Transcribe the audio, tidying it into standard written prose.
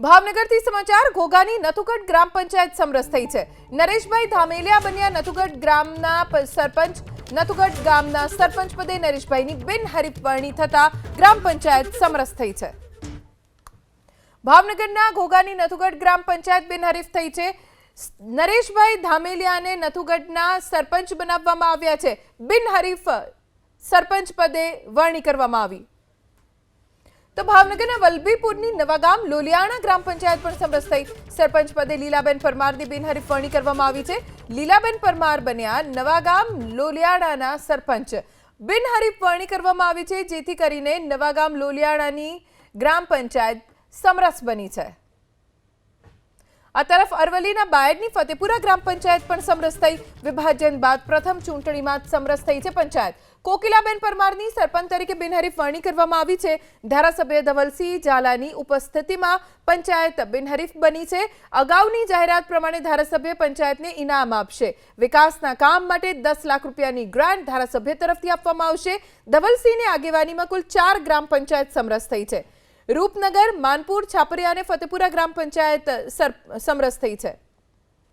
ભાવનગરથી સમાચાર ઘોઘાની નથુગઢ ગ્રામ પંચાયત સમરસ થઈ છે। નરેશભાઈ ધામેલિયા બન્યા નથુગઢ ગ્રામના સરપંચ। નથુગઢ ગામના સરપંચ પદે નરેશભાઈની બિનહરીફ વરણી થતા ગ્રામ પંચાયત સમરસ થઈ છે। ભાવનગરના ઘોઘાની નથુગઢ ગ્રામ પંચાયત બિનહરીફ થઈ છે। નરેશભાઈ ધામેલિયાને નથુગઢના સરપંચ બનાવવામાં આવ્યા છે। બિનહરીફ સરપંચ પદે વરણી કરવામાં આવી। तो भावनगर वलभीपुरनी नवागाम लोलियाणा ग्राम पंचायत पर समरस थई। सरपंच पदे लीलाबेन परमारनी बिनहरीफ वरणी करवामां आवी छे। लीलाबेन परमार बन्या नवागाम लोलियाणाना सरपंच। बिनहरीफ वरणी करवामां आवी छे, जेथी करीने नवागाम लोलियाणानी ग्राम पंचायत समरस बनी छे। आ तरफ अरवलीना बायडनी फतेपुरा ग्राम पंचायत पण समरस थई। विभाजन बाद प्रथम चूंटणीमां समरस थई छे पंचायत। कोकिलाबेन परमारनी सरपंच तरीके बिनहरीफ वरणी करवामां आवी छे। धारासभ्य धवलसिंह झालानी उपस्थितिमां पंचायत बिनहरीफ बनी छे। अगाउनी जाहेरात प्रमाणे धारासभ्य पंचायतने इनाम आपशे। विकासना काम माटे 10 लाख रूपियानी ग्रांट धारासभ्य तरफथी आपवामां आवशे। धवलसिंहनी आगेवानीमां कुल 4 ग्राम पंचायत समरस थई छे। रूपनगर, मानपुर, छापरिया અને ફતેપુરા ગ્રામ પંચાયત સમરસ થઈ છે।